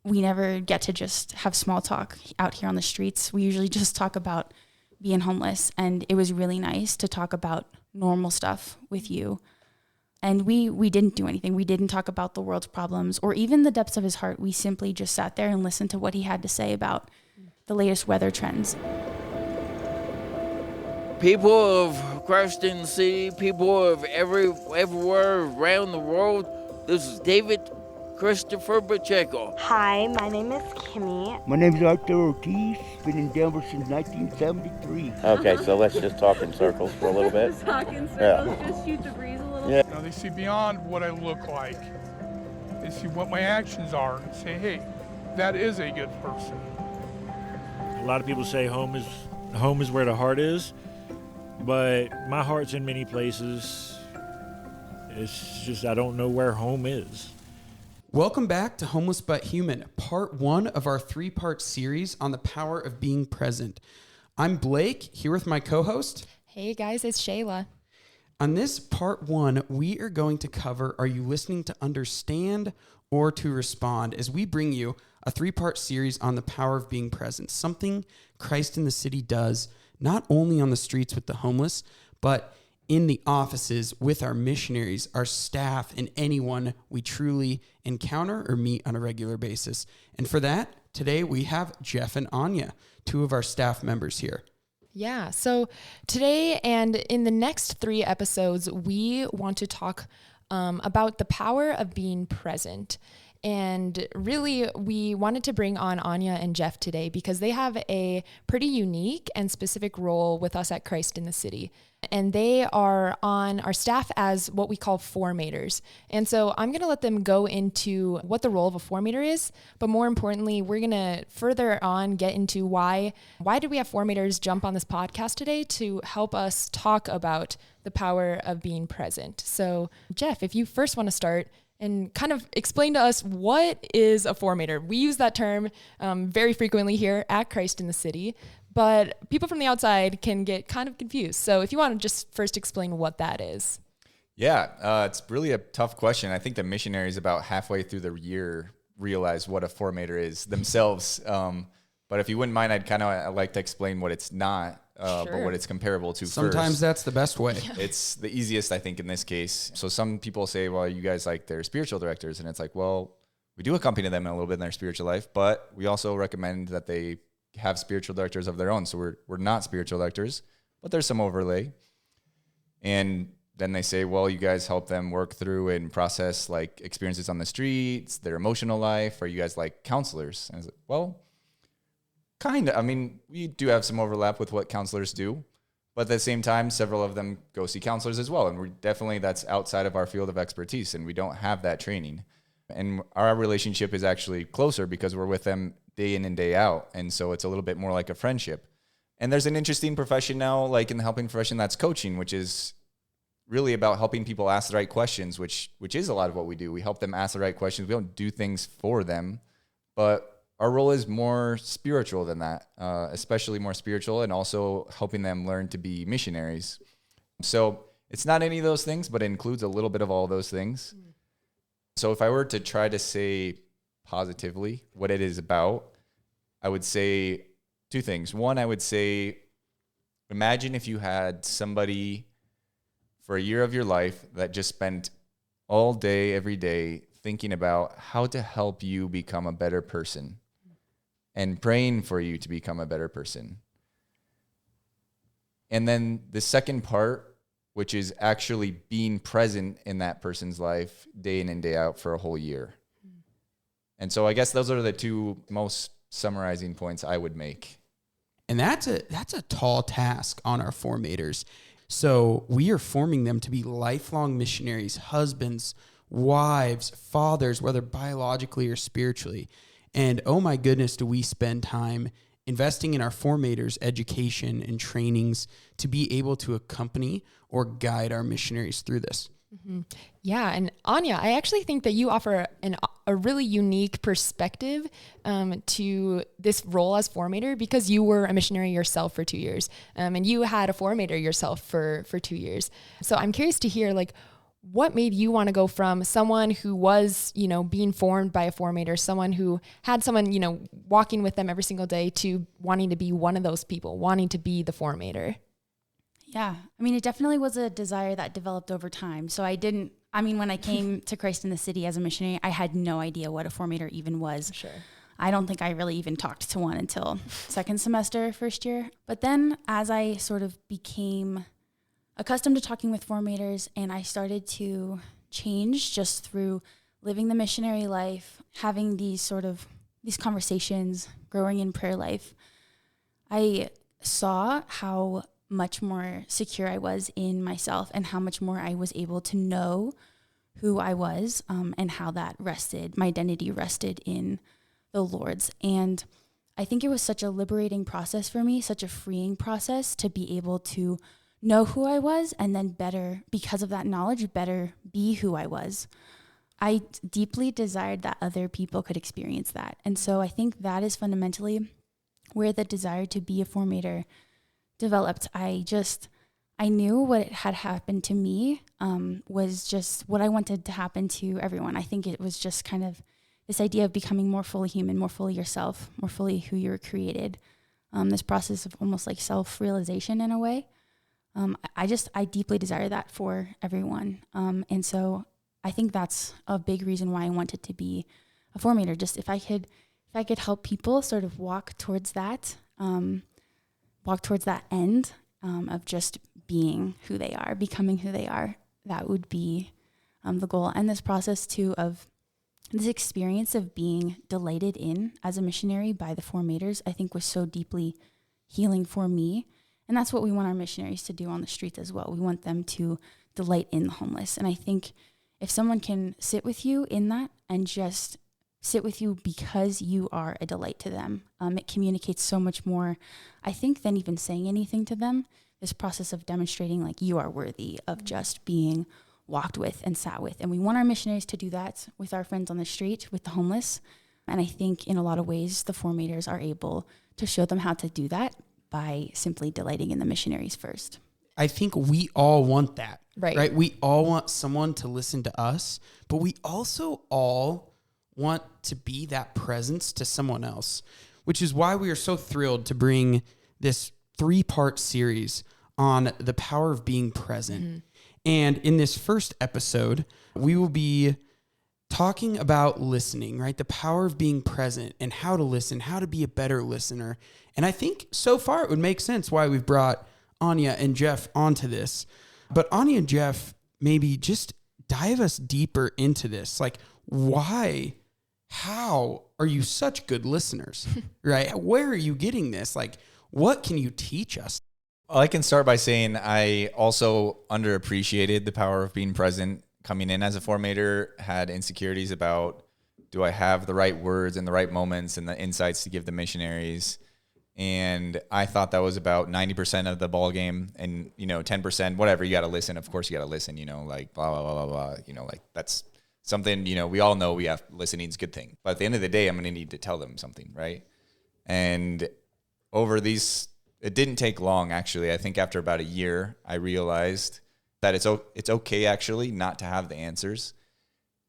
we never get to just have small talk out here on the streets. We usually just talk about being homeless, and it was really nice to talk about normal stuff with you. And we didn't do anything. We didn't talk about the world's problems or even the depths of his heart. We simply just sat there and listened to what he had to say about the latest weather trends. People of Christ in the City, people of everywhere around the world, this is David Christopher Pacheco. Hi, my name is Kimmy. My name is Arthur Ortiz. Been in Denver since 1973. Okay, so let's just talk in circles for a little bit. Just talk in circles, just shoot the breeze a little. Yeah. Now they see beyond what I look like. They see what my actions are and say, hey, that is a good person. A lot of people say home is where the heart is, but my heart's in many places. It's just I don't know where home is. Welcome back to Homeless But Human, part 1 of our 3-part series on the power of being present. I'm Blake, here with my co-host. Hey guys, it's Shayla. On this part 1, we are going to cover, are you listening to understand or to respond, as we bring you a 3-part series on the power of being present, something Christ in the City does, not only on the streets with the homeless, but in the offices with our missionaries, our staff, and anyone we truly encounter or meet on a regular basis. And for that, today we have Jeff and Anya, 2 of our staff members here. Yeah, so today and in the next 3 episodes, we want to talk about the power of being present. And really, we wanted to bring on Anya and Jeff today because they have a pretty unique and specific role with us at Christ in the City. And they are on our staff as what we call formators. And so I'm going to let them go into what the role of a formator is. But more importantly, we're going to further on get into why did we have formators jump on this podcast today to help us talk about the power of being present. So Jeff, if you first want to start and kind of explain to us, what is a formator? We use that term very frequently here at Christ in the City, but people from the outside can get kind of confused. So if you want to just first explain what that is. Yeah, it's really a tough question. I think the missionaries about halfway through the year realize what a formator is themselves. But if you wouldn't mind, I'd like to explain what it's not. Sure. But what it's comparable to Sometimes first. that's the best way. It's the easiest, I think, in this case. So some people say, well, you guys they're spiritual directors. And it's like, well, we do accompany them a little bit in their spiritual life, but we also recommend that they have spiritual directors of their own. So we're not spiritual directors, but there's some overlay. And then they say, well, you guys help them work through and process like experiences on the streets, their emotional life. Are you guys like counselors? And I was like, well, kind of. I mean, we do have some overlap with what counselors do, but at the same time, several of them go see counselors as well. And that's outside of our field of expertise, and we don't have that training. And our relationship is actually closer because we're with them day in and day out. And so it's a little bit more like a friendship. And there's an interesting profession now, like in the helping profession, that's coaching, which is really about helping people ask the right questions, which is a lot of what we do. We help them ask the right questions. We don't do things for them, but our role is more spiritual than that, especially more spiritual, and also helping them learn to be missionaries. So it's not any of those things, but it includes a little bit of all those things. So if I were to try to say positively what it is about, I would say 2 things. One, I would say, imagine if you had somebody for a year of your life that just spent all day, every day, thinking about how to help you become a better person and praying for you to become a better person. And then the second part, which is actually being present in that person's life day in and day out for a whole year. And so I guess those are the 2 most summarizing points I would make. And that's a tall task on our formators. So we are forming them to be lifelong missionaries, husbands, wives, fathers, whether biologically or spiritually. And oh my goodness, do we spend time investing in our formators' education and trainings to be able to accompany or guide our missionaries through this. Mm-hmm. Yeah, and Anya, I actually think that you offer a really unique perspective to this role as formator because you were a missionary yourself for 2 years, and you had a formator yourself for 2 years. So I'm curious to hear, like, what made you want to go from someone who was, being formed by a formator, someone who had someone, walking with them every single day, to wanting to be one of those people, wanting to be the formator? Yeah. I mean, it definitely was a desire that developed over time. So when I came to Christ in the City as a missionary, I had no idea what a formator even was. Sure. I don't think I really even talked to one until second semester, first year. But then as I sort of became accustomed to talking with formators and I started to change just through living the missionary life, having these conversations, growing in prayer life, I saw how much more secure I was in myself and how much more I was able to know who I was, and how that my identity rested in the Lord's. And I think it was such a liberating process for me, such a freeing process to be able to know who I was and then better, because of that knowledge, better be who I was. I deeply desired that other people could experience that. And so I think that is fundamentally where the desire to be a formator developed. I knew what had happened to me was just what I wanted to happen to everyone. I think it was just kind of this idea of becoming more fully human, more fully yourself, more fully who you were created. This process of almost like self-realization in a way. I deeply desire that for everyone. And so I think that's a big reason why I wanted to be a formator. Just if I could help people sort of walk towards that end of just being who they are, becoming who they are, that would be the goal. And this process too of this experience of being delighted in as a missionary by the formators, I think was so deeply healing for me. And that's what we want our missionaries to do on the streets as well. We want them to delight in the homeless. And I think if someone can sit with you in that and just sit with you because you are a delight to them, it communicates so much more, I think, than even saying anything to them. This process of demonstrating like you are worthy of just being walked with and sat with. And we want our missionaries to do that with our friends on the street, with the homeless. And I think in a lot of ways, the formators are able to show them how to do that by simply delighting in the missionaries first. I think we all want that, right? We all want someone to listen to us, but we also all want to be that presence to someone else, which is why we are so thrilled to bring this 3-part series on the power of being present. Mm-hmm. And in this first episode, we will be talking about listening, right? The power of being present and how to listen, how to be a better listener. And I think so far it would make sense why we've brought Anya and Jeff onto this. But Anya and Jeff, maybe just dive us deeper into this. Like, why, how are you such good listeners, right? Where are you getting this? Like, what can you teach us? Well, I can start by saying I also underappreciated the power of being present. Coming in as a formator, had insecurities about, do I have the right words and the right moments and the insights to give the missionaries? And I thought that was about 90% of the ball game, and 10%, whatever, you got to listen. Of course you got to listen, like blah blah blah blah blah. Like that's something, we all know listening's a good thing. But at the end of the day, I'm going to need to tell them something, right? And it didn't take long, actually. I think after about a year, I realized that it's okay actually not to have the answers.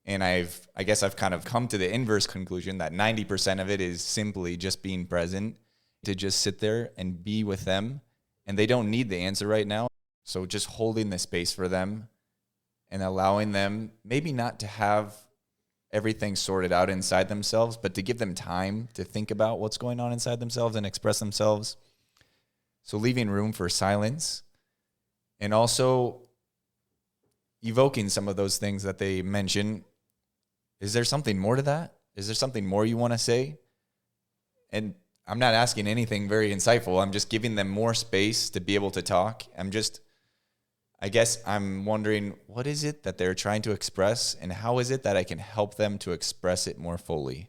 And I guess I've kind of come to the inverse conclusion that 90% of it is simply just being present, to just sit there and be with them. And they don't need the answer right now. So just holding the space for them and allowing them maybe not to have everything sorted out inside themselves, but to give them time to think about what's going on inside themselves and express themselves. So leaving room for silence, and also evoking some of those things that they mention. Is there something more to that? Is there something more you want to say? And I'm not asking anything very insightful. I'm just giving them more space to be able to talk. I guess I'm wondering, what is it that they're trying to express, and how is it that I can help them to express it more fully?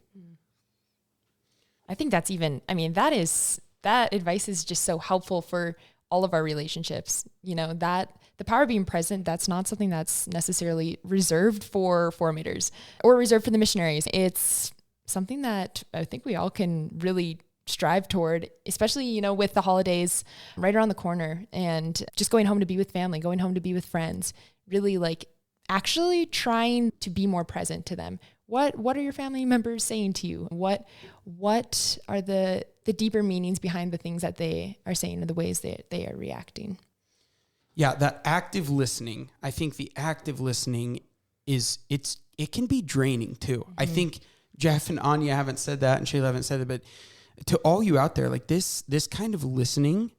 I think that advice is just so helpful for all of our relationships. That the power of being present, that's not something that's necessarily reserved for formators or reserved for the missionaries. It's something that I think we all can really strive toward, especially, with the holidays right around the corner, and just going home to be with family, going home to be with friends, really like actually trying to be more present to them. What are your family members saying to you? What are the deeper meanings behind the things that they are saying or the ways that they are reacting? Yeah, that active listening. I think the active listening it can be draining too. Mm-hmm. I think Jeff and Anya haven't said that, and Shayla haven't said it, but to all you out there, like this kind of listening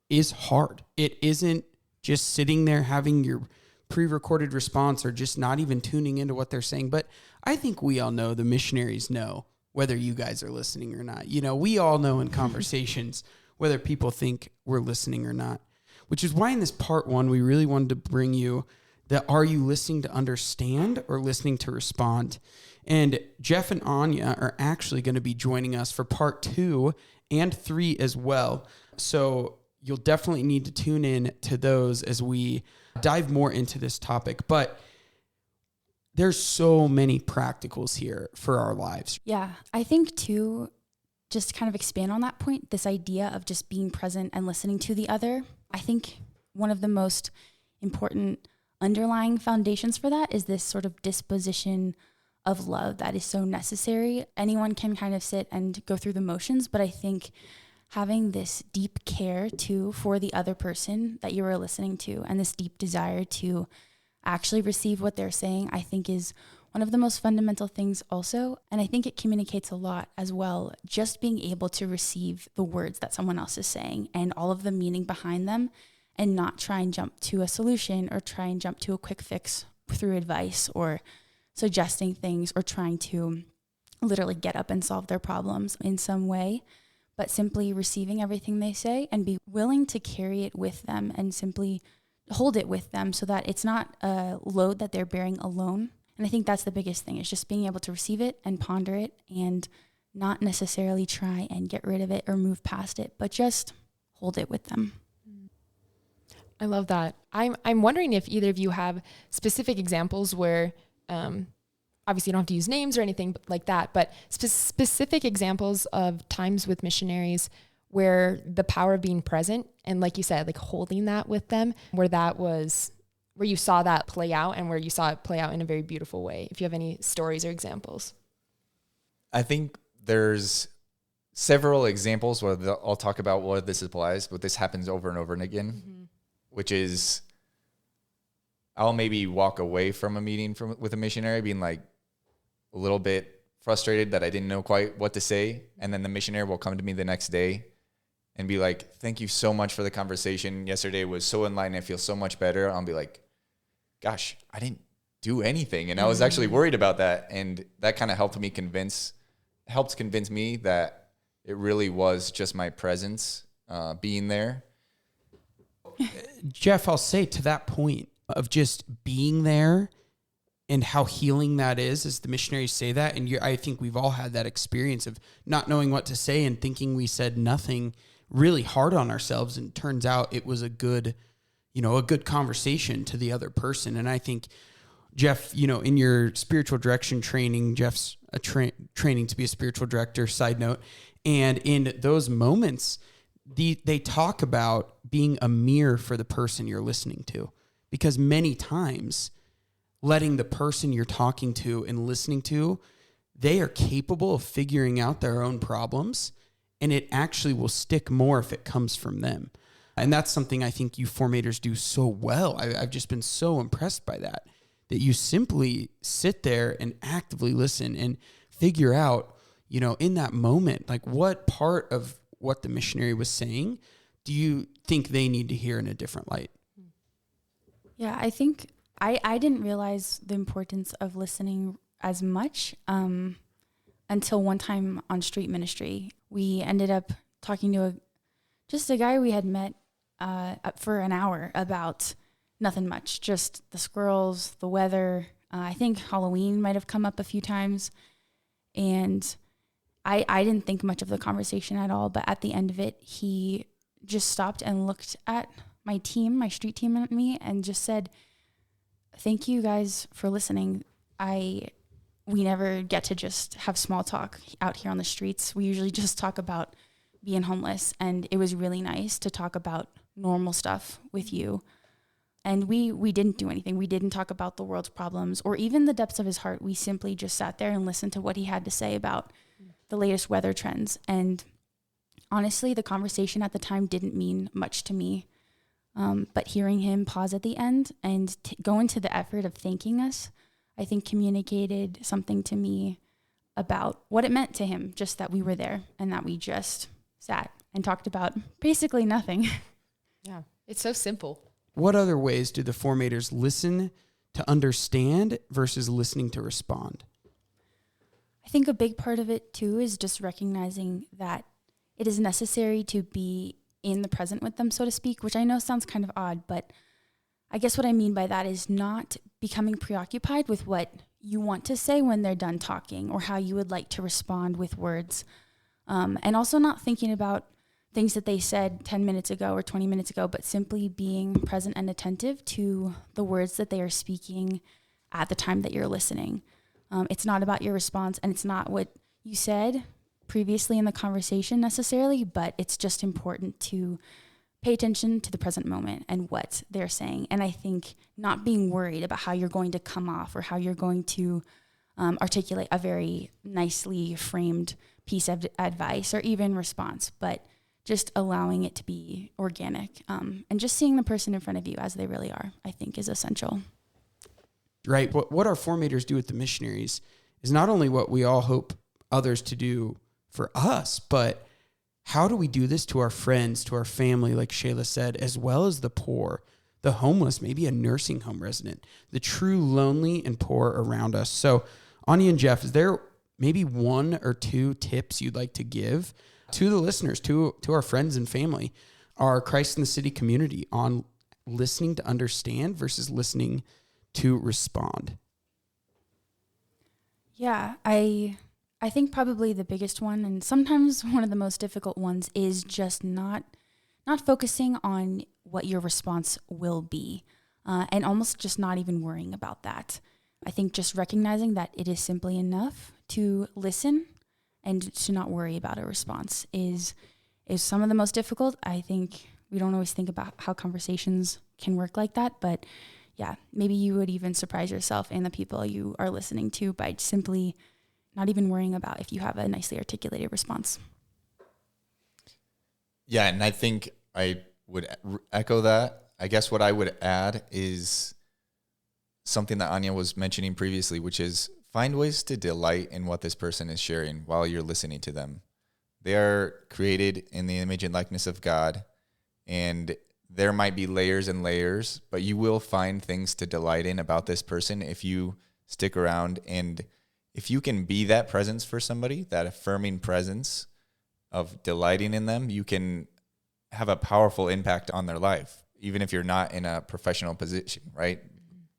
is hard. It isn't just sitting there having your pre-recorded response or just not even tuning into what they're saying. But I think we all know, the missionaries know whether you guys are listening or not. You know, we all know in conversations whether people think we're listening or not, which is why in this part 1, we really wanted to bring you that are you listening to understand or listening to respond? And Jeff and Anya are actually going to be joining us for part 2 and 3 as well. So you'll definitely need to tune in to those as we dive more into this topic. But there's so many practicals here for our lives. Yeah, I think too, just to kind of expand on that point, this idea of just being present and listening to the other, I think one of the most important underlying foundations for that is this sort of disposition of love that is so necessary. Anyone can kind of sit and go through the motions, but I think having this deep care too for the other person that you are listening to and this deep desire to actually receive what they're saying, I think is one of the most fundamental things also. And I think it communicates a lot as well, just being able to receive the words that someone else is saying and all of the meaning behind them, and not try and jump to a solution or try and jump to a quick fix through advice or suggesting things or trying to literally get up and solve their problems in some way, but simply receiving everything they say and be willing to carry it with them and simply hold it with them so that it's not a load that they're bearing alone. And I think that's the biggest thing, is just being able to receive it and ponder it and not necessarily try and get rid of it or move past it, but just hold it with them. I love that. I'm wondering if either of you have specific examples where, obviously you don't have to use names or anything like that, but specific examples of times with missionaries where the power of being present and, like you said, like holding that with them, where you saw that play out and where you saw it play out in a very beautiful way. If you have any stories or examples. I think there's several examples where I'll talk about what this applies, but this happens over and over and again. Mm-hmm. Which is, I'll maybe walk away from a meeting with a missionary being like a little bit frustrated that I didn't know quite what to say. And then the missionary will come to me the next day and be like, thank you so much for the conversation. Yesterday was so enlightening. I feel so much better. I'll be like, gosh, I didn't do anything. And I was actually worried about that. And that kind of helped convince me that it really was just my presence being there. Jeff, I'll say to that point of just being there and how healing that is, as the missionaries say that. And I think we've all had that experience of not knowing what to say and thinking we said nothing, really hard on ourselves. And it turns out it was a good conversation to the other person. And I think, Jeff, in your spiritual direction training, Jeff's training to be a spiritual director, side note. And in those moments, they talk about being a mirror for the person you're listening to, because many times letting the person you're talking to and listening to, they are capable of figuring out their own problems, and it actually will stick more if it comes from them. And that's something I think you formators do so well. I've just been so impressed by that you simply sit there and actively listen and figure out, in that moment, like what part of what the missionary was saying do you think they need to hear in a different light? Yeah, I think I didn't realize the importance of listening as much until one time on street ministry. We ended up talking to a guy we had met for an hour about nothing much, just the squirrels, the weather. I think Halloween might have come up a few times. And I didn't think much of the conversation at all, but at the end of it, he just stopped and looked at my street team and me, and just said, thank you guys for listening. We never get to just have small talk out here on the streets. We usually just talk about being homeless, and it was really nice to talk about normal stuff with you. And we didn't do anything. We didn't talk about the world's problems or even the depths of his heart. We simply just sat there and listened to what he had to say about the latest weather trends. And honestly, the conversation at the time didn't mean much to me. But hearing him pause at the end and go into the effort of thanking us, I think communicated something to me about what it meant to him, just that we were there and that we just sat and talked about basically nothing. Yeah, it's so simple. What other ways do the formators listen to understand versus listening to respond? I think a big part of it too is just recognizing that it is necessary to be in the present with them, so to speak, which I know sounds kind of odd, but I guess what I mean by that is not becoming preoccupied with what you want to say when they're done talking or how you would like to respond with words. And also not thinking about things that they said 10 minutes ago or 20 minutes ago, but simply being present and attentive to the words that they are speaking at the time that you're listening. It's not about your response, and it's not what you said previously in the conversation necessarily, but it's just important to pay attention to the present moment and what they're saying. And I think not being worried about how you're going to come off or how you're going to articulate a very nicely framed piece of advice or even response, but just allowing it to be organic and just seeing the person in front of you as they really are, I think is essential. Right. What our formators do with the missionaries is not only what we all hope others to do for us, but how do we do this to our friends, to our family, like Shayla said, as well as the poor, the homeless, maybe a nursing home resident, the true lonely and poor around us. So, Anya and Jeff, is there maybe one or two tips you'd like to give to the listeners, to our friends and family, our Christ in the City community, on listening to understand versus listening to respond? Yeah, I think probably the biggest one, and sometimes one of the most difficult ones, is just not focusing on what your response will be, and almost just not even worrying about that. I think just recognizing that it is simply enough to listen and to not worry about a response is some of the most difficult. I think we don't always think about how conversations can work like that, but yeah, maybe you would even surprise yourself and the people you are listening to by simply not even worrying about if you have a nicely articulated response. Yeah, and I think I would echo that. I guess what I would add is something that Anya was mentioning previously, which is find ways to delight in what this person is sharing while you're listening to them. They are created in the image and likeness of God, and there might be layers and layers, but you will find things to delight in about this person if you stick around. And if you can be that presence for somebody, that affirming presence of delighting in them, you can have a powerful impact on their life, even if you're not in a professional position, right?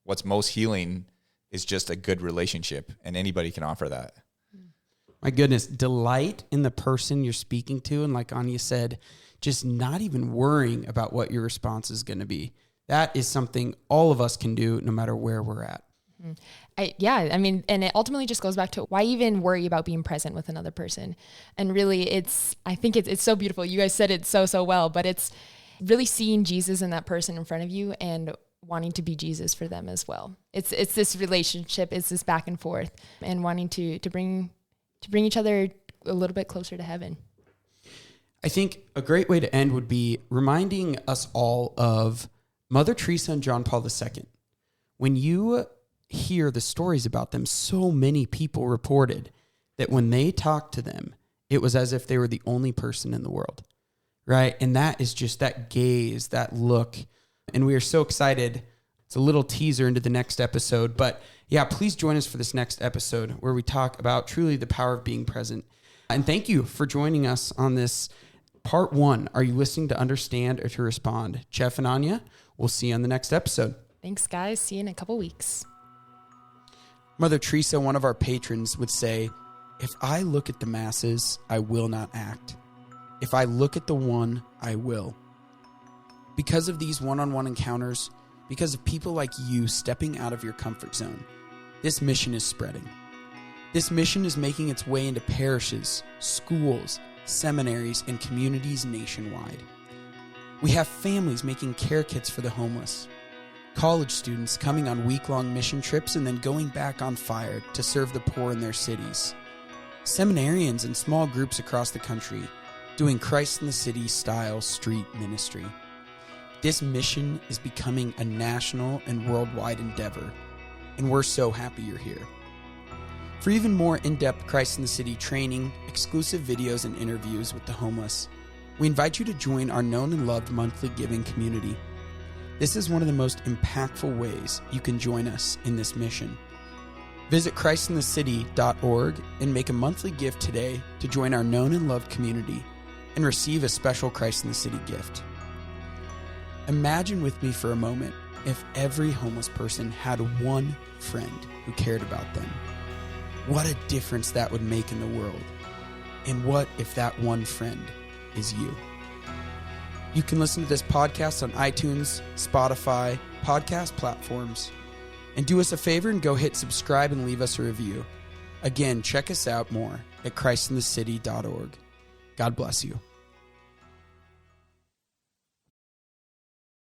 What's most healing is just a good relationship, and anybody can offer that. My goodness, delight in the person you're speaking to. And like Anya said, just not even worrying about what your response is going to be. That is something all of us can do no matter where we're at. I mean, and it ultimately just goes back to why even worry about being present with another person? And really I think it's so beautiful. You guys said it so well, but it's really seeing Jesus in that person in front of you and wanting to be Jesus for them as well. It's this relationship, it's this back and forth, and wanting to bring each other a little bit closer to heaven. I think a great way to end would be reminding us all of Mother Teresa and John Paul II. When you hear the stories about them, so many people reported that when they talked to them, it was as if they were the only person in the world, right? And that is just that gaze, that look. And we are so excited. It's a little teaser into the next episode, but yeah, please join us for this next episode where we talk about truly the power of being present. And thank you for joining us on this part 1. Are you listening to understand or to respond? Jeff and Anya, we'll see you on the next episode. Thanks, guys. See you in a couple weeks. Mother Teresa, one of our patrons, would say, if I look at the masses, I will not act. If I look at the one, I will. Because of these one-on-one encounters, because of people like you stepping out of your comfort zone, this mission is spreading. This mission is making its way into parishes, schools, seminaries, and communities nationwide. We have families making care kits for the homeless. college students coming on week-long mission trips and then going back on fire to serve the poor in their cities, seminarians and small groups across the country doing Christ in the City style street ministry. This mission is becoming a national and worldwide endeavor, and we're so happy you're here. For even more in-depth Christ in the City training, exclusive videos, and interviews with the homeless, we invite you to join our known and loved monthly giving community. This is one of the most impactful ways you can join us in this mission. Visit christinthecity.org and make a monthly gift today to join our known and loved community and receive a special Christ in the City gift. Imagine with me for a moment if every homeless person had one friend who cared about them. What a difference that would make in the world. And what if that one friend is you? You can listen to this podcast on iTunes, Spotify, podcast platforms. And do us a favor and go hit subscribe and leave us a review. Again, check us out more at christinthecity.org. God bless you.